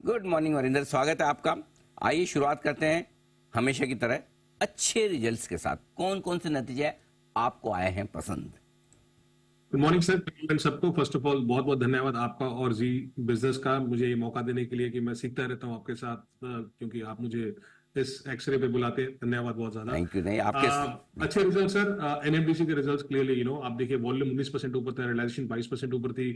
Good morning Varinder, स्वागत है आपका। आइए शुरुआत करते हैं हमेशा की तरह अच्छे रिजल्ट्स के साथ। कौन कौन से नतीजे आपको आए हैं पसंद? गुड मॉर्निंग सर, सबको फर्स्ट ऑफ ऑल बहुत बहुत धन्यवाद आपका और जी बिजनेस का मुझे ये मौका देने के लिए कि मैं सीखता रहता हूँ आपके साथ, क्योंकि आप मुझे इस एक्सरे पे बुलाते हैं। धन्यवाद बहुत ज्यादा। Thank you. नहीं आपके अच्छे रिजल्ट सर। एनएमडीसी के रिजल्ट्स क्लियरली आप देखिए, वॉल्यूम 19% ऊपर था, रियलाइजेशन 22% ऊपर थी।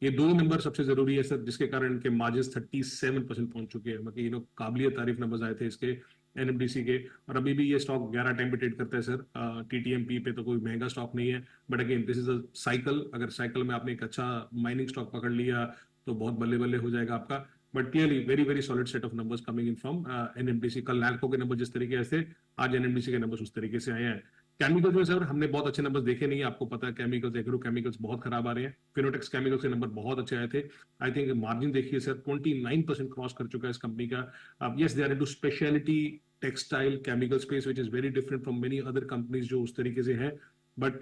ये दो नंबर सबसे जरूरी है सर, जिसके कारण इनके मार्जिन 37% पहुंच चुके हैं। मतलब काबिलियत तारीफ नंबर आए थे इसके, एनएमडीसी के। और अभी भी ये स्टॉक 11 टाइम पे ट्रेड करता है सर। टीटीएमपी पे तो कोई महंगा स्टॉक नहीं है, but again this is a cycle. अगर साइकिल में आपने एक अच्छा माइनिंग स्टॉक पकड़ लिया तो बहुत बल्ले बल्ले हो जाएगा आपका। But clearly very very solid set of numbers coming in from NMDC. कल नैल्को के नंबर जिस तरीके से थे, आज एनएमडीसी के नंबर उस तरीके से आए हैं। केमिकल्स में सर हमने बहुत अच्छे नंबर्स देखे नहीं, आपको पता है केमिकल्स, एग्रो केमिकल्स बहुत खराब आ रहे हैं। फिनोटेक्स केमिकल्स के नंबर बहुत अच्छे आए थे। आई थिंक मार्जिन देखिए सर, 29% क्रॉस कर चुका है इस कंपनी का। अब yes, they are into speciality textile chemical space which is very different from many other companies जो उस तरीके से हैं। बट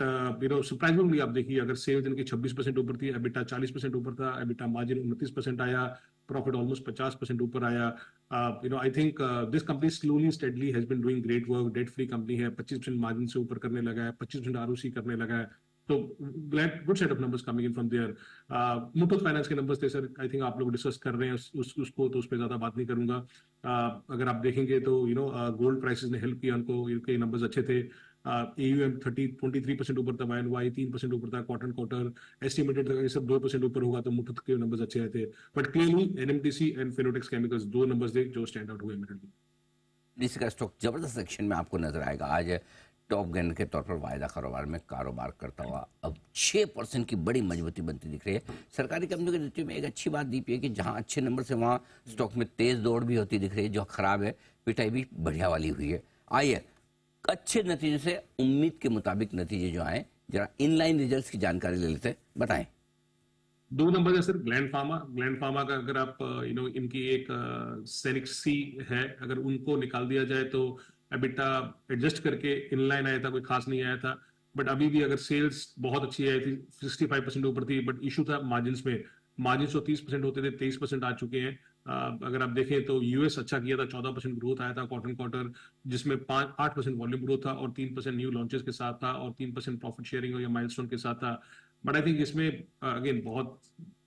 सरप्राइजिंगली आप देखिए, अगर सेल्स इनकी 26% ऊपर थी, एबिटा 40% ऊपर था, एबिटा मार्जिन 29% आया, प्रॉफिट ऑलमोस्ट 50% ऊपर आया। I think this company slowly steadily has been doing great work. Debt free company है, 25% मार्जिन से ऊपर करने लगा है, 25% आरओसी करने लगा है। तो glad good set of numbers coming in from there. Muthoot finance के नंबर्स थे सर, आई थिंक आप लोग डिस्कस कर रहे हैं उसको, तो उस पर ज्यादा बात नहीं करूंगा। अगर आप देखेंगे तो गोल्ड प्राइसेस ने हेल्प किया उनको, इनके नंबर्स अच्छे थे। एयूएम 23% ऊपर था, वाई 3% ऊपर था, क्वार्टर क्वार्टर एस्टिमेटेड था ये सब 2% ऊपर होगा, तो मुथूट के नंबर्स अच्छे आए थे। But clearly NMDC and Fineotex chemicals दो नंबर्स थे जो स्टैंड आउट हुए मेरे लिए। इसका स्टॉक जबरदस्त सेक्शन में आपको नजर आएगा। आज टॉप गन के तौर पर वायदा कारोबार में कारोबार करता हुआ अब 6% की बड़ी मजबूती बनती दिख रही है। सरकारी कंपनियों के नतीजे में एक अच्छी बात दी है कि जहां अच्छे नंबर से वहां स्टॉक में तेज दौड़ भी होती दिख रही है, जो खराब है पिटाई भी बढ़िया वाली हुई है। आइए अच्छे नतीजे से उम्मीद के मुताबिक नतीजे जो आए, जरा इनलाइन रिजल्ट्स की जानकारी ले लेते हैं, बताएं। दो नंबर है सर। ग्लैंड फार्मा का अगर आप इनकी एक सेनिक सी है, अगर उनको निकाल दिया जाए तो एबिटा एडजस्ट करके इनलाइन आया था, कोई खास नहीं आया था। बट अभी भी अगर सेल्स बहुत अच्छी आई थी, 65% ऊपर थी, बट इशू था मार्जिन में। मार्जिन तो 30% होते थे, 23% आ चुके हैं। अगर आप देखें तो यूएस अच्छा किया था, 14% ग्रोथ आया था क्वार्टर क्वार्टर, जिसमें 8% वॉल्यूम ग्रोथ था और 3% न्यू लॉन्चेस के साथ था और 3% प्रॉफिट शेयरिंग या माइलस्टोन के साथ था। बट आई थिंक इसमें अगेन बहुत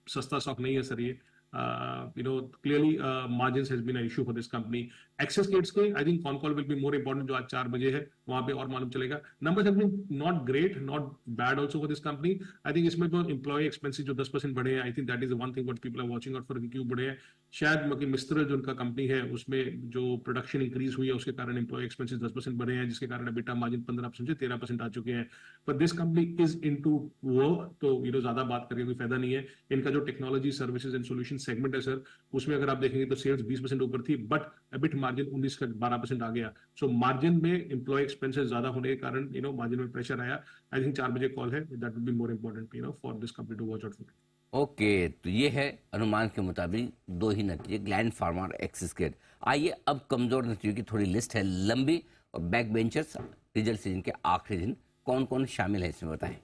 सस्ता स्टॉक नहीं है सर ये। Clearly margins has been an issue for this company. Access Gates के I think con call will be more important, जो आज 4 बजे है, वहां पे और मालूम चलेगा। Numbers have been not great, not bad also for this company. I think इसमें जो एम्प्लॉय एक्सपेंसेस जो 10% बढ़े हैं, I think that is one thing what people are watching out for, क्यों बढ़े हैं। शायद मिस्टर जो उनका कंपनी है उसमें जो प्रोडक्शन इंक्रीज हुई है उसके कारण एम्प्लॉय एक्सपेंसेस 10% बढ़े हैं, जिसके कारण एबिटा मार्जिन 15% से 13% आ चुके हैं। पर this company is into work, तो ज्यादा बात करके कोई फायदा नहीं है। इनका जो technology services and solution segment है सर, उसमें अगर आप देखेंगे तो सेल्स 20% ऊपर थी, बट एबिट मार्जिन 19 का 12% आ गया। सो मार्जिन में एम्प्लॉय एक्सपेंसेस ज्यादा होने के कारण मार्जिन में प्रेशर आया। आई थिंक 4 बजे कॉल है, that will be more important for this company to watch out for. Okay, तो ये है अनुमान के मुताबिक दो ही नतीजे, ग्लैंड फार्मा और एक्सिस केयर। आइए अब कमजोर नतीजों की थोड़ी लिस्ट है लंबी, और बैक बेंचर्स रिजल्ट सीजन के आखिरी दिन कौन कौन शामिल है इसमें बताएं।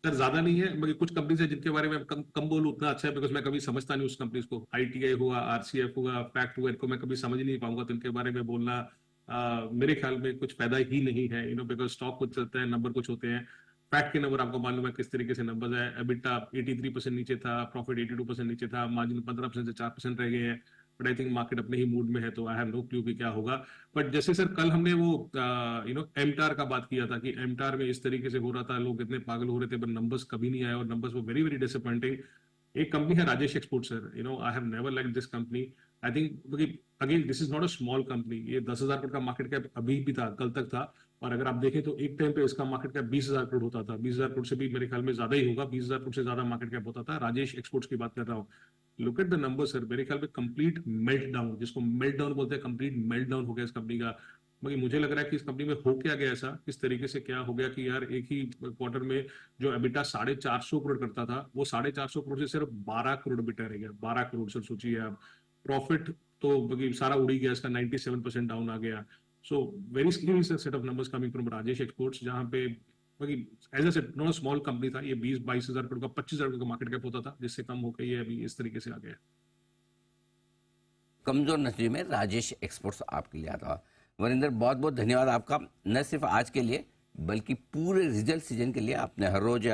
सर ज्यादा नहीं है, मगर कुछ कंपनीज है जिनके बारे में कम बोलूं उतना अच्छा है, बिकॉज मैं कभी समझता नहीं उस कंपनीज को। आईटीआई हुआ, आरसीएफ हुआ, फैक्ट हुआ, इनको मैं कभी समझ नहीं पाऊंगा, तो इनके बारे में बोलना मेरे ख्याल में कुछ फायदा ही नहीं है। बिकॉज स्टॉक कुछ चलता है, नंबर कुछ होते हैं। फैक्ट के नंबर आपको मालूम है किस तरीके से नंबर है। एबिटा 83% नीचे था, प्रॉफिट 82% नीचे था, मार्जिन 15% से 4% रह गए हैं। बट आई थिंक मार्केट अपने ही मूड में है, तो आई हैव नो क्लू कि क्या होगा। बट जैसे सर कल हमने वो एमटार का बात किया था कि एमटार में इस तरीके से हो रहा था, लोग इतने पागल हो रहे थे, बट नंबर्स कभी नहीं आए और नंबर्स वो वेरी वेरी डिसअपॉइंटिंग। एक कंपनी है Rajesh export sir, I have never like this company. I think again this is not a small company. ये 10,000 करोड़ का मार्केट कैप अभी भी था, कल तक था। और अगर आप देखें तो एक टाइम पे इसका मार्केट कैप 20,000 करोड़ होता था। 20,000 करोड़ से भी मेरे ख्याल में ज्यादा ही होगा, 20,000 करोड़ से ज्यादा मार्केट कैप होता था। राजेश एक्सपोर्ट्स की बात कर रहा हूँ। Look at the number sir, मेरे ख्याल में कंप्लीट मेल्ट डाउन, जिसको मेल्ट डाउन बोलते हैं, कंप्लीट मेल्ट डाउन हो गया इस कंपनी का। मगर मुझे लग रहा है कि इस कंपनी में हो क्या गया ऐसा, किस तरीके से क्या हो गया कि यार एक ही क्वार्टर में जो एबिटा 450 करोड़ करता था, वो 450 करोड़ से सिर्फ 12 करोड़ एबिटा रह गया। 12 करोड़ सर, सोचिए आप। प्रॉफिट तो सारा उड़ी गया, इसका 97% डाउन आ गया। So very screen set of numbers coming from Rajesh exports, जहां पे as a not small company था ये। 20-22 हजार करोड़ का, 25,000 करोड़ का मार्केट कैप होता था, जिससे कम होकर ये अभी इस तरीके से आ गया। कमजोर नतीजे में राजेश एक्सपोर्ट्स आपके लिए आता हुआ। वरिंदर, बहुत बहुत धन्यवाद आपका, न सिर्फ आज के लिए बल्कि पूरे रिजल्ट सीजन के लिए। आपने हर रोज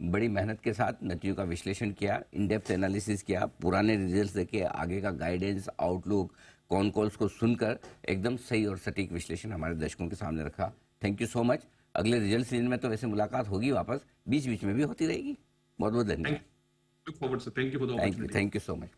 बड़ी मेहनत के साथ नतीजों का विश्लेषण किया, इन डेप्थ एनालिसिस किया, पुराने रिजल्ट्स देखे, आगे का गाइडेंस, आउटलुक, कॉन कॉल्स को सुनकर एकदम सही और सटीक विश्लेषण हमारे दर्शकों के सामने रखा। Thank you so much. अगले रिजल्ट सीजन में तो वैसे मुलाकात होगी वापस, बीच बीच में भी होती रहेगी। बहुत बहुत धन्यवाद। Look forward, sir. Thank you for the opportunity. Thank you so much.